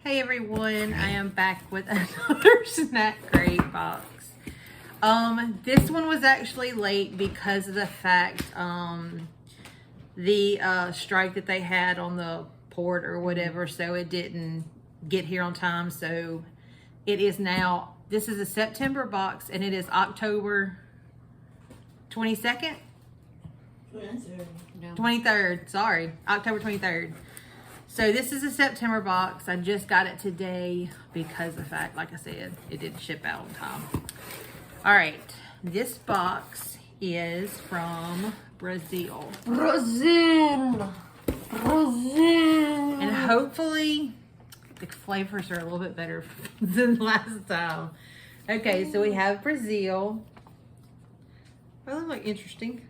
Hey everyone, I am back with another snack crate box. This one was actually late because of the fact the strike that they had on the port or whatever, so it didn't get here on time. So it is now, this is a September box and it is October 22nd? 23rd, sorry, October 23rd. So this is a September box. I just got it today because of the fact, like I said, it didn't ship out on time. All right, this box is from Brazil. Brazil! And hopefully the flavors are a little bit better than last time. Okay, so we have Brazil. Oh, that looks interesting.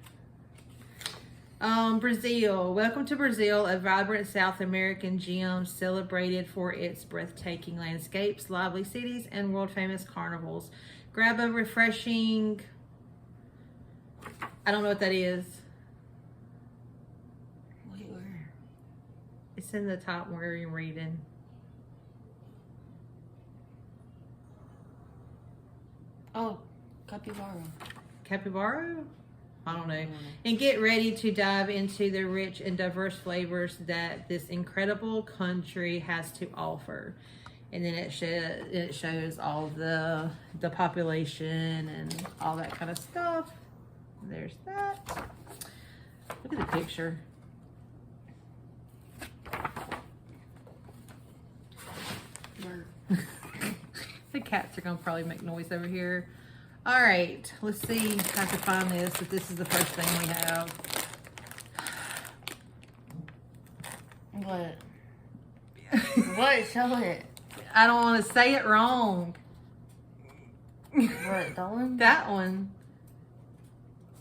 Brazil. Welcome to Brazil, a vibrant South American gem celebrated for its breathtaking landscapes, lively cities, and world-famous carnivals. Grab a refreshing... I don't know what that is. Wait, where? It's in the top where you're reading. Oh, capybara. Capybara? I don't know. And get ready to dive into the rich and diverse flavors that this incredible country has to offer. And then it shows all the population and all that kind of stuff. There's that. Look at the picture. The cats are gonna probably make noise over here. All right, let's see if I can find this, if this is the first thing we have. What? What? Show it. I don't want to say it wrong. What? That one? That one.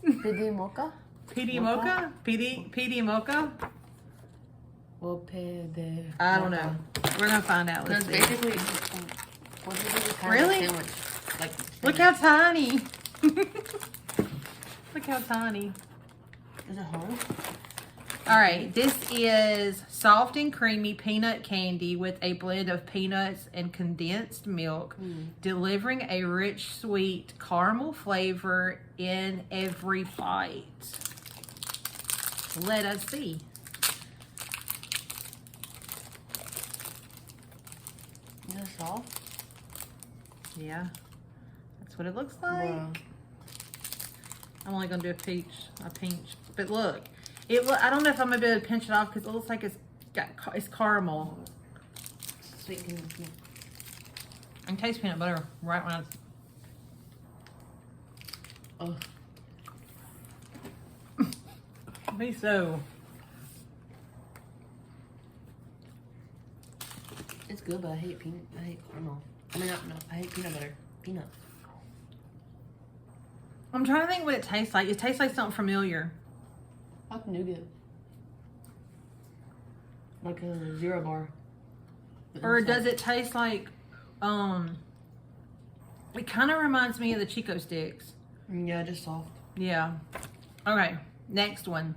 Pidi mocha? PD Mocha? PD Mocha? Or pede? I don't know. We're gonna find out. Let's That's see. basically what is it? Kind Really? of sandwich. Like Look how tiny. Look how tiny. Is it whole? All right, this is soft and creamy peanut candy with a blend of peanuts and condensed milk, delivering a rich, sweet caramel flavor in every bite. Let us see. Is it soft? Yeah, that's what it looks like. Wow. I'm only gonna do a pinch, but look. I don't know if I'm gonna be able to pinch it off because it looks like it's caramel. Sweet peanut milk. I can taste peanut butter right when Oh. Me so. It's good, but I hate caramel. I mean, no, I hate peanut butter. Peanut. I'm trying to think what it tastes like. It tastes like something familiar. Like nougat. Like a Zero bar. Or does it taste like, it kind of reminds me of the Chico sticks. Yeah, just soft. Yeah. Okay, next one.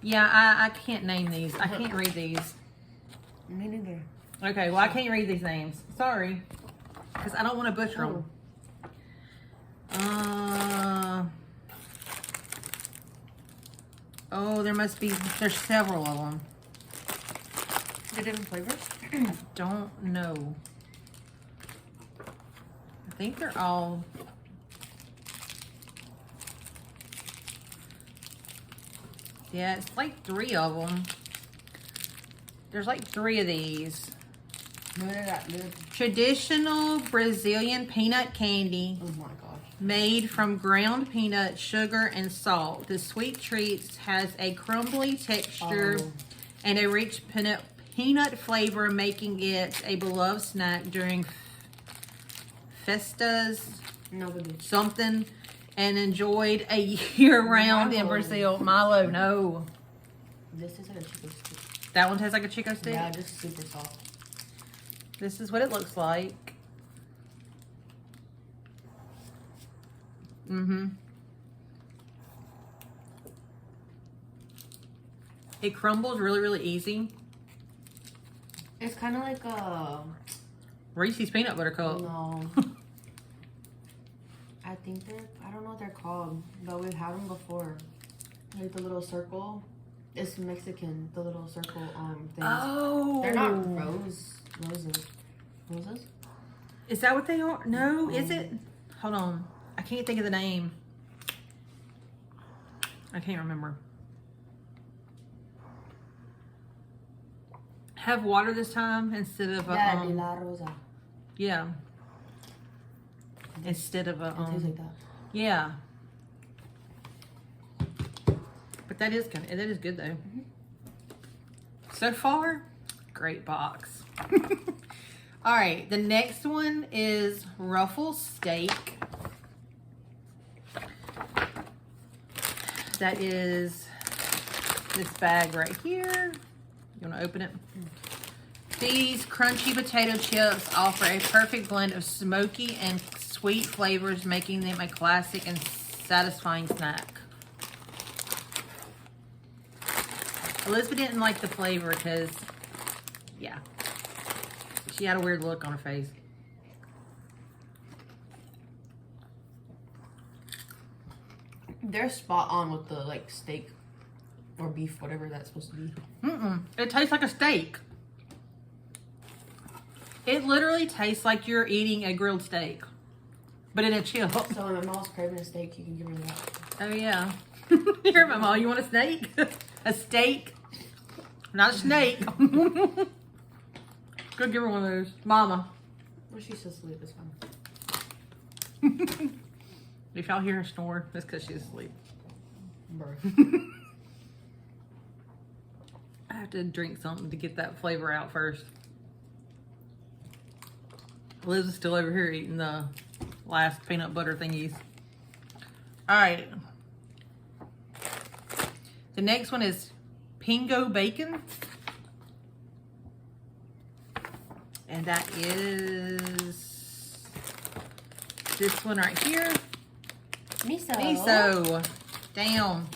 Yeah, I can't name these. I can't read these. Me neither. Okay, well, I can't read these names. Sorry. Because I don't want to butcher them. Oh, there's several of them. They're different flavors? I don't know. I think they're all... Yeah, it's like 3 of them. There's like 3 of these. No, they're not good. Traditional Brazilian peanut candy. Oh my gosh. Made from ground peanuts, sugar, and salt. The sweet treats has a crumbly texture and a rich peanut flavor, making it a beloved snack during festas, something, and enjoyed a year-round in Brazil. Milo, no. This is like a Chico stick. That one tastes like a Chico stick? Yeah, just super soft. This is what it looks like. It crumbles really, really easy. It's kind of like a Reese's peanut butter cup. no. I think I don't know what they're called, but we've had them before. Like the little circle. It's Mexican. The little circle things. Oh, They're not roses. Roses? Is that what they are? No, is it? Hold on. I can't think of the name. I can't remember. Have water this time instead of a Yeah, de la rosa. yeah. Instead of a It tastes like that. yeah. But that is good. That is good though. So far, great box. All right, the next one is Ruffles Steak. That is this bag right here. You want to open it? These crunchy potato chips offer a perfect blend of smoky and sweet flavors, making them a classic and satisfying snack. Elizabeth didn't like the flavor because, yeah, she had a weird look on her face. They're spot on with the like steak or beef, whatever that's supposed to be. It tastes like a steak. It literally tastes like you're eating a grilled steak, but in a chip. So when my mom's craving a steak, you can give her that. Oh yeah. Here, my mom. You want a snake? A steak, not a snake. Go give her one of those, Mama. Well, she's asleep. It's fine. If y'all hear her snore, that's because she's asleep. Bro. I have to drink something to get that flavor out first. Liz is still over here eating the last peanut butter thingies. All right. The next one is Pingo Bacon. And that is this one right here. Miso. Miso. Damn.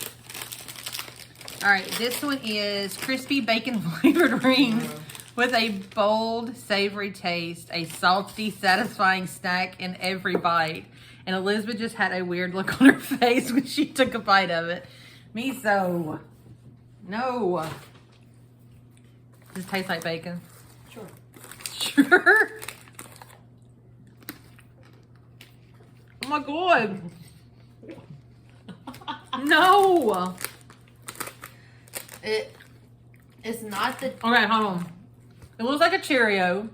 All right, this one is crispy bacon flavored rings with a bold, savory taste, a salty, satisfying snack in every bite. And Elizabeth just had a weird look on her face when she took a bite of it. Miso. No. Does it taste like bacon? Sure. Sure. Oh my god. No. It's not the. Okay, hold on. It looks like a Cheerio.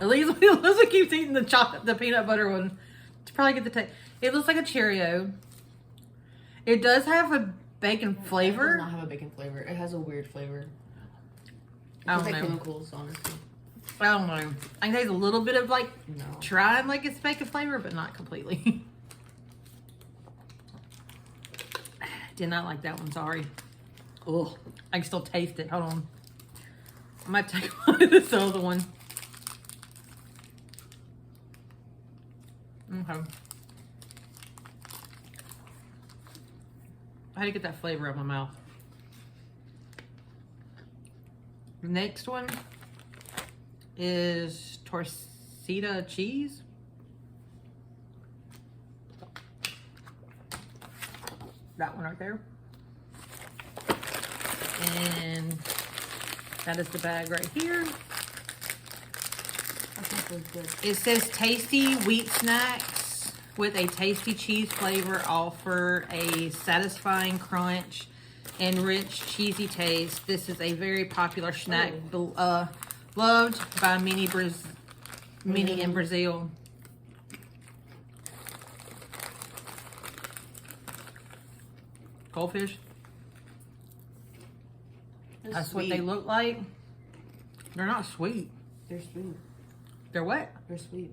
Elisa keeps eating the peanut butter one to probably get the taste. It looks like a Cheerio. It does have a bacon flavor. It does not have a bacon flavor. It has a weird flavor. I It's don't like know. chemicals, honestly. I don't know. I can taste a little bit of like No. trying like it's bacon flavor, but not completely. Did not like that one, sorry. Ugh. I can still taste it. Hold on. I might take one of this other one. Okay. I had to get that flavor out of my mouth. The next one is Torcida cheese. That one right there. And that is the bag right here. I think it's good. It says tasty wheat snacks with a tasty cheese flavor offer a satisfying crunch and rich cheesy taste. This is a very popular snack loved by many in Brazil. Goldfish. It's That's sweet. what they look like. They're not sweet. They're sweet. They're what? They're sweet.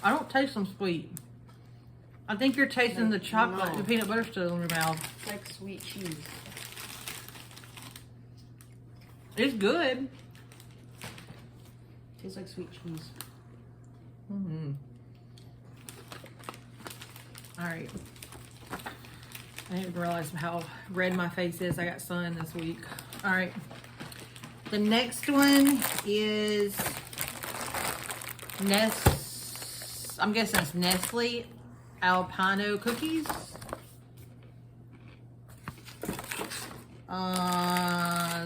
I don't taste them sweet. I think you're tasting the chocolate, No. the peanut butter still in your mouth. It's like sweet cheese. It's good. Tastes like sweet cheese. Mm-hmm. All right. I didn't realize how red my face is. I got sun this week. All right. The next one is I'm guessing it's Nestle Alpino cookies.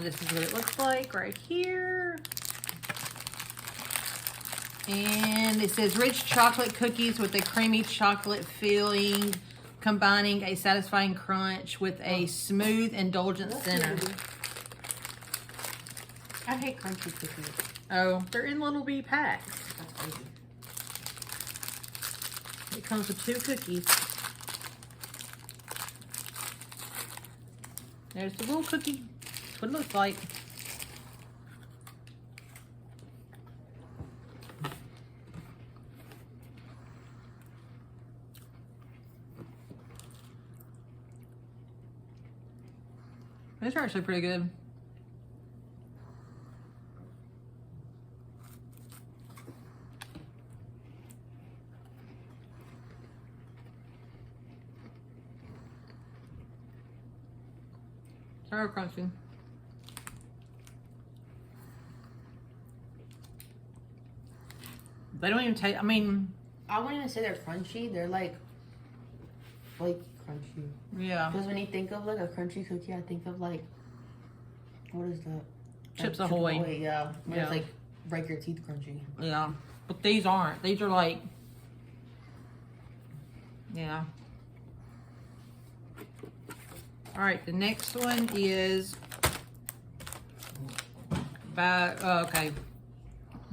This is what it looks like right here. And it says rich chocolate cookies with a creamy chocolate filling, combining a satisfying crunch with a smooth, indulgent center. I hate crunchy cookies. Oh, they're in little B packs. That's crazy. It comes with 2 cookies. There's the little cookie. That's what it looks like. These are actually pretty good. They're crunchy. They don't even taste, I mean, I wouldn't even say they're crunchy. They're like flaky crunchy. yeah. Because when you think of like a crunchy cookie, I think of like, what is that? Chips Like, Ahoy. Yeah. When Yeah. it's like break your teeth crunchy. Yeah. But these aren't. These are like, yeah. All right, the next one is okay.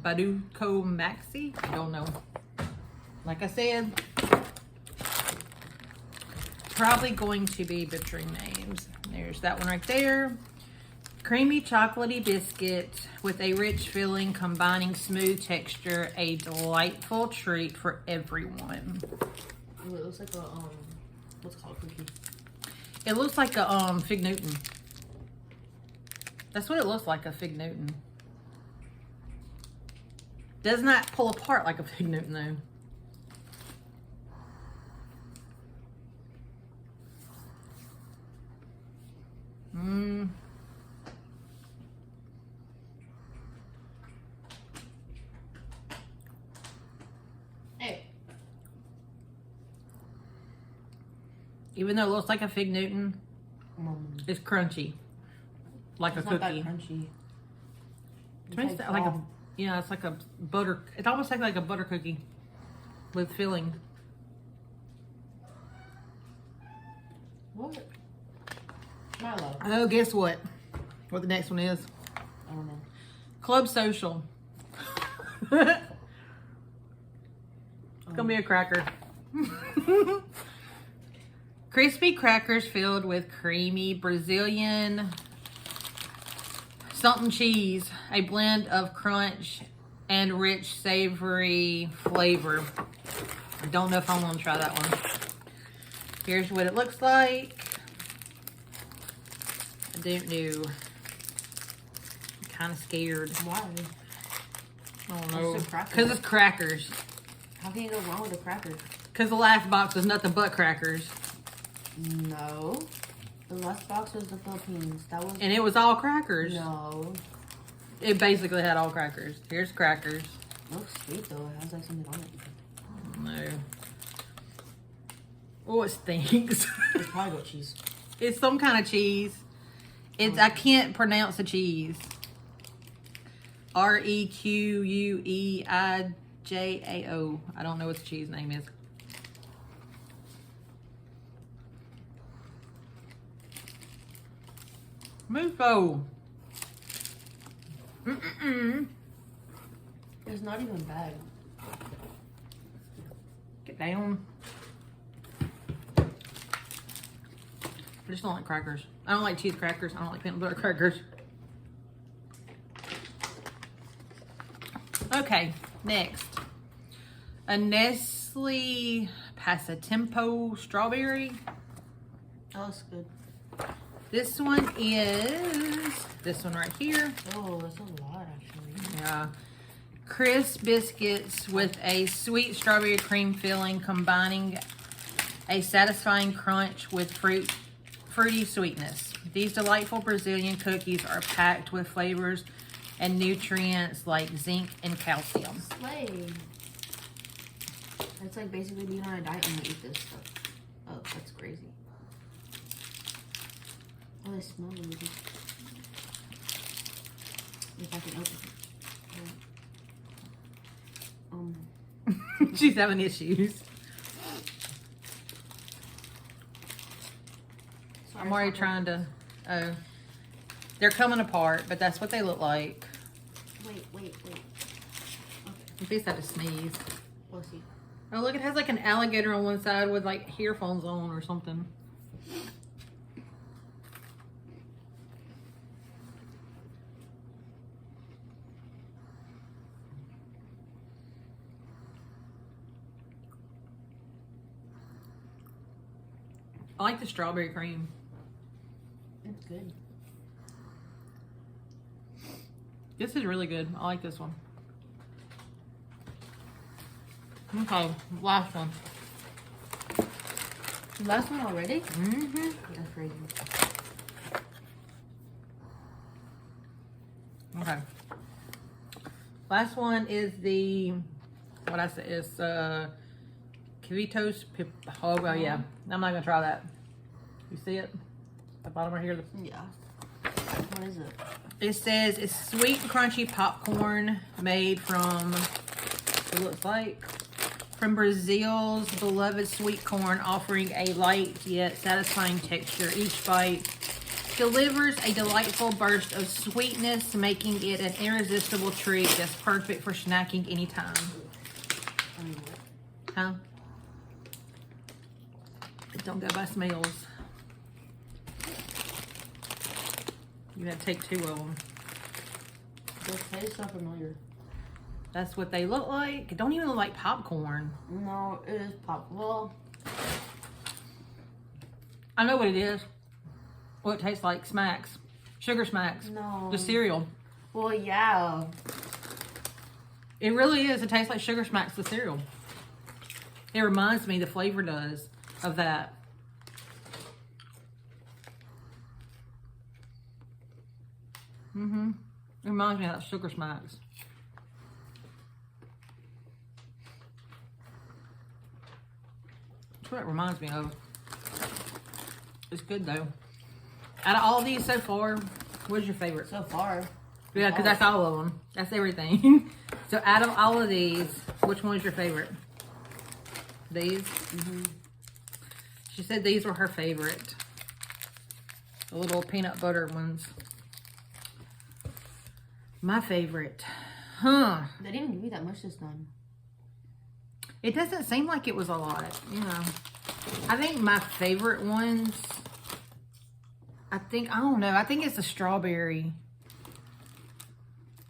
Baduco Maxi. I don't know. Like I said, probably going to be butchering names. There's that one right there. Creamy chocolatey biscuit with a rich filling, combining smooth texture, a delightful treat for everyone. Ooh, it looks like a what's it called, cookie? It looks like a Fig Newton. That's what it looks like, a Fig Newton. Does not pull apart like a Fig Newton though. Hey. Even though it looks like a Fig Newton, it's crunchy. Like It's a not that cookie. crunchy. To me, it's like a, yeah, it's like a butter, it's almost like a butter cookie with filling. What? Milo. Oh, guess what? What the next one is? I don't know. Club Social. It's gonna be a cracker. Crispy crackers filled with creamy Brazilian something cheese, a blend of crunch and rich savory flavor. I don't know if I want to try that one. Here's what it looks like. I don't know. I'm kind of scared. Why? I don't know. It's a cracker. Because it's crackers. How can you go wrong with a cracker? Because the last box was nothing but crackers. No. The last box was the Philippines. That was. And it was all crackers. No. It basically had all crackers. Here's crackers. It looks sweet though. It has like something on it. No. Oh, it stinks. It's probably goat cheese. It's some kind of cheese. It's I can't pronounce the cheese. Requueijao. I don't know what the cheese name is. Mufo. It's not even bad. Get down. I just don't like crackers. I don't like cheese crackers. I don't like peanut butter crackers. Okay, next. A Nestle Passatempo strawberry. That looks good. This one is this one right here. Oh, that's a lot actually. Yeah. Crisp biscuits with a sweet strawberry cream filling, combining a satisfying crunch with fruity sweetness. These delightful Brazilian cookies are packed with flavors and nutrients like zinc and calcium. Slay. That's like basically being on a diet when you eat this stuff. Oh, that's crazy. Oh, they smell really good. If I can open it. She's having issues. I'm already trying to. Oh, they're coming apart, but that's what they look like. Wait. Okay. At least I have to sneeze. We'll see. Oh, look, it has like an alligator on one side with like earphones on or something. I like the strawberry cream. It's good. This is really good. I like this one. Okay, last one. Last one already? Mm-hmm. That's crazy. Okay. Last one is the, what I said is Cavitos. Oh, well, yeah. I'm not going to try that. You see it? The bottom right here. Yeah. What is it? It says it's sweet and crunchy popcorn made from, it looks like, from Brazil's beloved sweet corn, offering a light yet satisfying texture. Each bite delivers a delightful burst of sweetness, making it an irresistible treat that's perfect for snacking anytime. Huh? It don't go by smells. You have to take 2 of them. Those taste so familiar. That's what they look like. It don't even look like popcorn. No, it is pop. Well, I know what it is. Well, it tastes like Smacks. Sugar Smacks. no. The cereal. Well, yeah. It really is. It tastes like Sugar Smacks, the cereal. It reminds me, the flavor does, of that. Mm-hmm. It reminds me of that Sugar Smacks. That's what it reminds me of. It's good though. Out of all of these so far, what's your favorite? So far. Yeah, because that's all of them. That's everything. So out of all of these, which one is your favorite? These? Mm-hmm. She said these were her favorite. The little peanut butter ones. My favorite. Huh. They didn't give me that much this time. It doesn't seem like it was a lot, you know. I think my favorite ones, I don't know. I think it's the strawberry.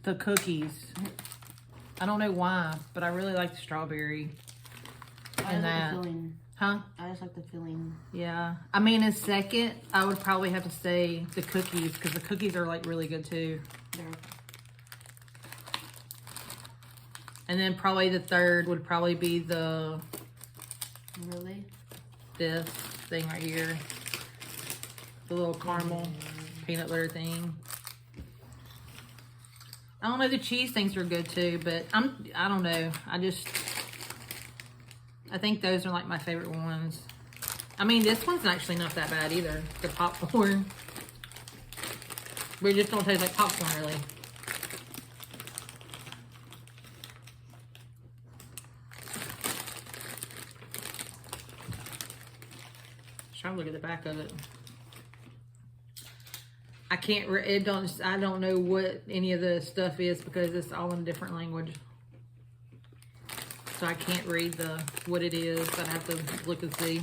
The cookies. I don't know why, but I really like the strawberry. I And like that. the feeling. Huh? I just like the feeling. Yeah. I mean, in second, I would probably have to say the cookies, because the cookies are like really good too. They're And then probably the third would probably be really. this thing right here. The little caramel peanut butter thing. I don't know, the cheese things are good too, but I don't know. I think those are like my favorite ones. I mean, this one's actually not that bad either. The popcorn. We just don't taste like popcorn really. Trying to look at the back of it. I can't. I don't know what any of the stuff is because it's all in a different language. So I can't read what it is. But I have to look and see.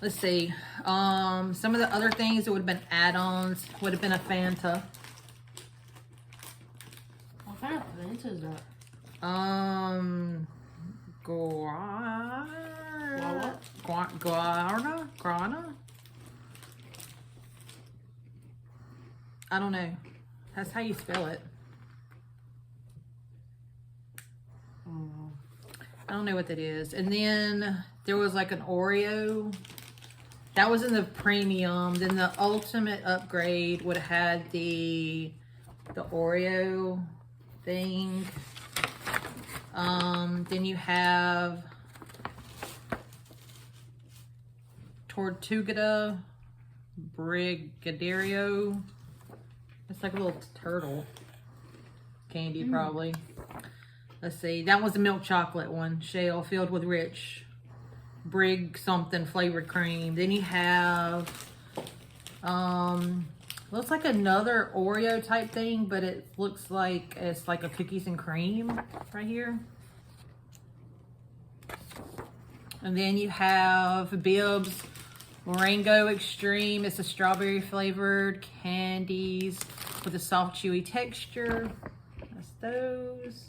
Let's see. Some of the other things that would have been add-ons would have been a Fanta. What kind of Fanta is that? Guarana? I don't know. That's how you spell it. I don't know what that is. And then there was like an Oreo. That was in the premium. Then the ultimate upgrade would have had the the Oreo thing. Then you have Tortuga Brigadeiro. It's like a little turtle candy, probably. Let's see. That was a milk chocolate one. Shell filled with rich Brig something flavored cream. Then you have, looks like another Oreo type thing, but it looks like it's like a cookies and cream right here. And then you have Bib's Morango Extreme. It's a strawberry flavored candies with a soft, chewy texture. That's those.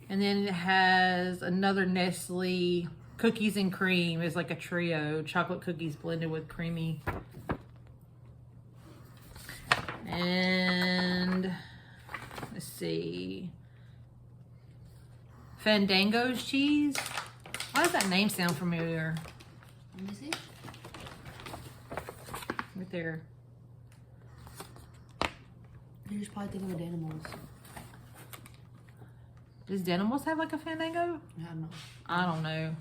And then it has another Nestle cookies and cream. It's like a trio. Chocolate cookies blended with creamy. And let's see. Fandango's cheese. Why does that name sound familiar? Let me see. Right there. You're just probably thinking of Danimals. Does Danimals have like a Fandango? I don't know. I don't know.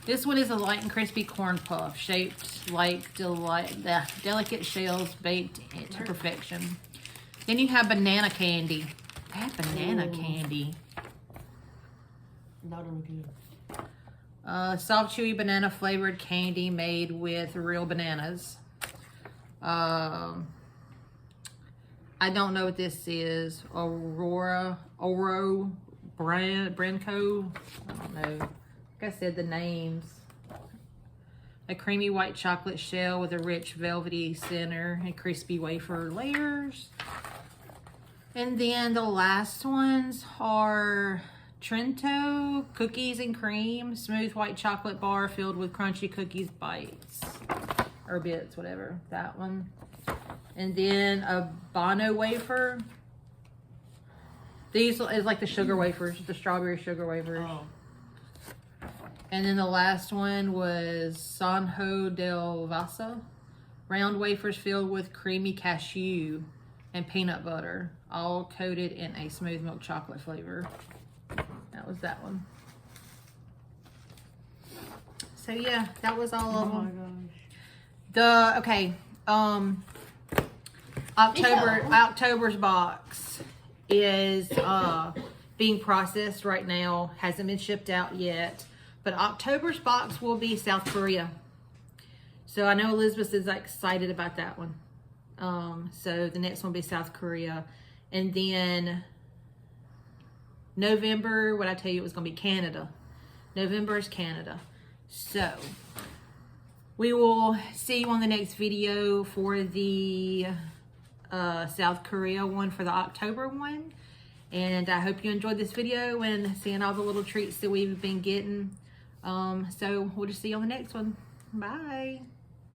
This one is a light and crispy corn puff shaped like delicate shells baked to perfection. Then you have banana candy. They have banana candy. That don't look good. Soft, chewy banana flavored candy made with real bananas. I don't know what this is. Oro Branco. I don't know. Like I said, the names. A creamy white chocolate shell with a rich velvety center and crispy wafer layers. And then the last ones are Trento cookies and cream, smooth white chocolate bar filled with crunchy cookies bites or bits, whatever. That one. And then a Bono wafer. These is like the sugar wafers, the strawberry sugar wafers. Oh. And then the last one was Sanjo del Vasa. Round wafers filled with creamy cashew and peanut butter, all coated in a smooth milk chocolate flavor. That was that one. So yeah, that was all of them. Gosh. October's box is being processed right now. Hasn't been shipped out yet. But October's box will be South Korea. So I know Elizabeth is excited about that one. So the next one will be South Korea. And then November, what I tell you, it was going to be Canada. November is Canada. So we will see you on the next video for the South Korea one, for the October one. And I hope you enjoyed this video and seeing all the little treats that we've been getting. So we'll just see you on the next one. Bye.